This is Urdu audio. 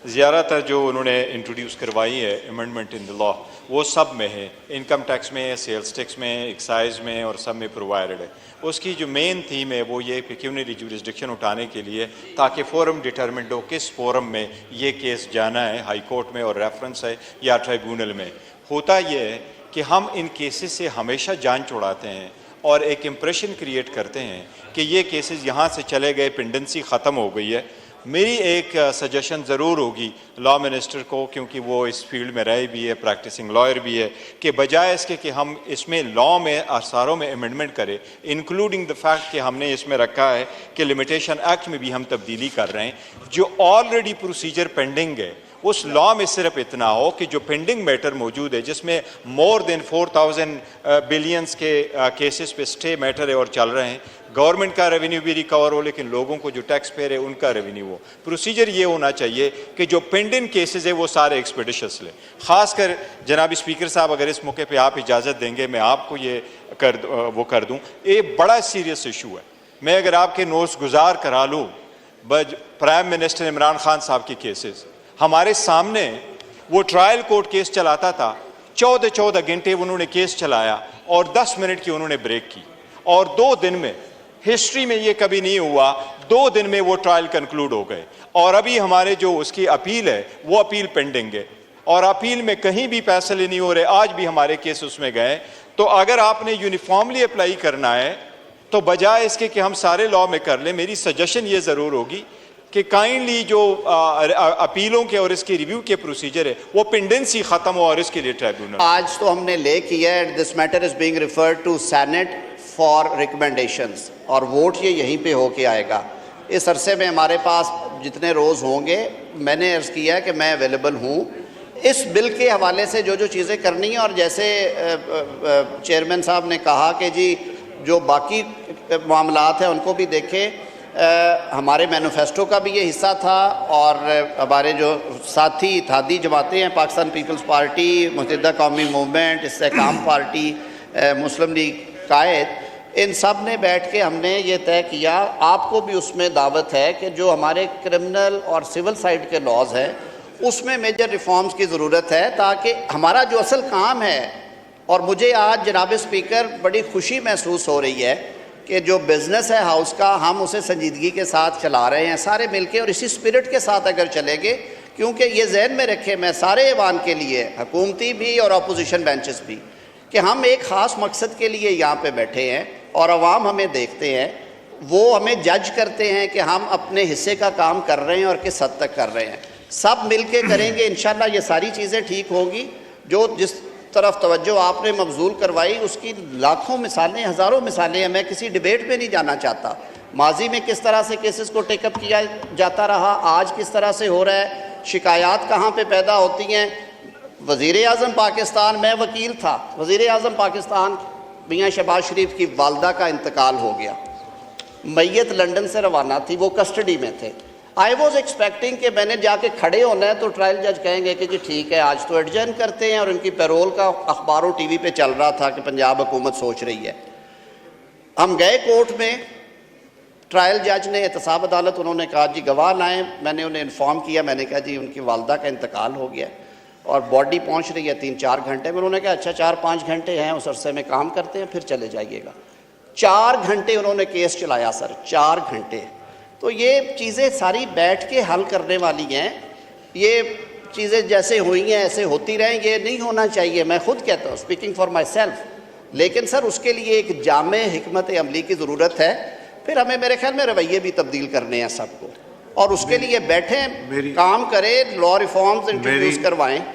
زیادہ تر جو انہوں نے انٹروڈیوس کروائی ہے امینڈمنٹ ان دا لا وہ سب میں ہے، انکم ٹیکس میں، سیلز ٹیکس میں، ایکسائز میں اور سب میں پرووائڈڈ ہے۔ اس کی جو مین تھیم ہے وہ یہ پیکیونری جوریسڈکشن اٹھانے کے لیے تاکہ فورم ڈٹرمنٹ ہو کس فورم میں یہ کیس جانا ہے، ہائی کورٹ میں اور ریفرنس ہے یا ٹرائیبیونل میں۔ ہوتا یہ ہے کہ ہم ان کیسز سے ہمیشہ جان چھڑاتے ہیں اور ایک امپریشن کریٹ کرتے ہیں کہ یہ کیسز یہاں سے چلے گئے، پینڈنسی ختم ہو گئی ہے۔ میری ایک سجیشن ضرور ہوگی لا منسٹر کو، کیونکہ وہ اس فیلڈ میں رہے بھی ہے، پریکٹسنگ لائر بھی ہے، کہ بجائے اس کے کہ ہم اس میں لا میں اثاروں میں امینڈمنٹ کریں، انکلوڈنگ دا فیکٹ کہ ہم نے اس میں رکھا ہے کہ لمیٹیشن ایکٹ میں بھی ہم تبدیلی کر رہے ہیں، جو آلریڈی پروسیجر پینڈنگ ہے اس لا میں صرف اتنا ہو کہ جو پینڈنگ میٹر موجود ہے جس میں مور دین 4000 بلینز کے کیسز پہ سٹے میٹر ہے اور چل رہے ہیں، گورنمنٹ کا ریونیو بھی ریکور ہو لیکن لوگوں کو جو ٹیکس پیئر ہے ان کا ریونیو ہو۔ پروسیجر یہ ہونا چاہیے کہ جو پینڈنگ کیسز ہے وہ سارے ایکسپیڈیشس لیں۔ خاص کر جناب اسپیکر صاحب اگر اس موقع پہ آپ اجازت دیں گے میں آپ کو یہ کر دوں، یہ بڑا سیریس ایشو ہے۔ میں اگر آپ کے نوٹس گزار کرا لوں پرائم منسٹر عمران خان صاحب کے کیسز ہمارے سامنے، وہ ٹرائل کورٹ کیس چلاتا تھا، 14 گھنٹے انہوں نے کیس چلایا اور 10 منٹ کی انہوں نے بریک کی، اور 2 دن میں، ہسٹری میں یہ کبھی نہیں ہوا، 2 دن میں وہ ٹرائل کنکلوڈ ہو گئے۔ اور ابھی ہمارے جو اس کی اپیل ہے وہ اپیل پینڈنگ ہے اور اپیل میں کہیں بھی فیصلے نہیں ہو رہے، آج بھی ہمارے کیس اس میں گئے۔ تو اگر آپ نے یونیفارملی اپلائی کرنا ہے تو بجائے اس کے کہ ہم سارے لا میں کر لیں، میری سجیشن یہ ضرور ہوگی کہ کائنڈلی جو اپیلوں کے اور اس کے ریویو کے پروسیجر ہے وہ پینڈنسی ختم ہو اور اس کے لیے ٹرائبیونل۔ آج تو ہم نے لے کیا ہے، this matter is being referred to Senate for recommendations, اور ووٹ یہ یہیں پہ ہو کے آئے گا۔ اس عرصے میں ہمارے پاس جتنے روز ہوں گے، میں نے عرض کیا ہے کہ میں اویلیبل ہوں اس بل کے حوالے سے جو چیزیں کرنی ہیں۔ اور جیسے چیئرمین صاحب نے کہا کہ جی جو باقی معاملات ہیں ان کو بھی دیکھیں، ہمارے مینیفیسٹو کا بھی یہ حصہ تھا، اور ہمارے جو ساتھی اتحادی جماعتیں ہیں، پاکستان پیپلز پارٹی، متحدہ قومی موومنٹ، استحکام پارٹی، مسلم لیگ قائد، ان سب نے بیٹھ کے ہم نے یہ طے کیا، آپ کو بھی اس میں دعوت ہے کہ جو ہمارے کرمنل اور سول سائڈ کے لاز ہیں اس میں میجر ریفارمز کی ضرورت ہے، تاکہ ہمارا جو اصل کام ہے۔ اور مجھے آج جناب اسپیکر بڑی خوشی محسوس ہو رہی ہے کہ جو بزنس ہے ہاؤس کا، ہم اسے سنجیدگی کے ساتھ چلا رہے ہیں سارے مل کے، اور اسی اسپرٹ کے ساتھ اگر چلیں گے، کیونکہ یہ ذہن میں رکھے میں سارے ایوان کے لیے، حکومتی بھی اور اپوزیشن بینچز بھی، کہ ہم ایک خاص مقصد کے لیے یہاں پہ بیٹھے ہیں اور عوام ہمیں دیکھتے ہیں، وہ ہمیں جج کرتے ہیں کہ ہم اپنے حصے کا کام کر رہے ہیں اور کس حد تک کر رہے ہیں۔ سب مل کے کریں گے انشاءاللہ یہ ساری چیزیں ٹھیک ہوں گی۔ جو جس طرف توجہ آپ نے مبذول کروائی اس کی لاکھوں مثالیں، ہزاروں مثالیں ہیں، میں کسی ڈیبیٹ میں نہیں جانا چاہتا۔ ماضی میں کس طرح سے کیسز کو ٹیک اپ کیا جاتا رہا، آج کس طرح سے ہو رہا ہے، شکایات کہاں پہ پیدا ہوتی ہیں۔ وزیر اعظم پاکستان، میں وکیل تھا، وزیر اعظم پاکستان میاں شہباز شریف کی والدہ کا انتقال ہو گیا، میت لنڈن سے روانہ تھی، وہ کسٹڈی میں تھے۔ آئی واز ایکسپیکٹنگ کہ میں نے جا کے کھڑے ہونا ہے تو ٹرائل جج کہیں گے کہ جی ٹھیک ہے آج تو ایڈجرن کرتے ہیں، اور ان کی پیرول کا اخباروں ٹی وی پہ چل رہا تھا کہ پنجاب حکومت سوچ رہی ہے۔ ہم گئے کورٹ میں، ٹرائل جج نے احتساب عدالت، انہوں نے کہا جی گواہ لائیں، میں نے انہیں انفارم کیا، میں نے کہا جی ان کی والدہ کا انتقال ہو گیا اور باڈی پہنچ رہی ہے 3-4 گھنٹے میں۔ انہوں نے کہا اچھا 4-5 گھنٹے ہیں، اس عرصے میں کام کرتے ہیں پھر چلے جائیے گا۔ 4 گھنٹے انہوں نے کیس چلایا سر، 4 گھنٹے۔ تو یہ چیزیں ساری بیٹھ کے حل کرنے والی ہیں، یہ چیزیں جیسے ہوئی ہیں ایسے ہوتی رہیں، یہ نہیں ہونا چاہیے۔ میں خود کہتا ہوں، اسپیکنگ فار مائی سیلف، لیکن سر اس کے لیے ایک جامع حکمت عملی کی ضرورت ہے۔ پھر ہمیں میرے خیال میں رویے بھی تبدیل کرنے ہیں سب کو، اور اس کے لیے بیٹھیں، کام کریں، لا ریفارمز انٹروڈیوس کروائیں۔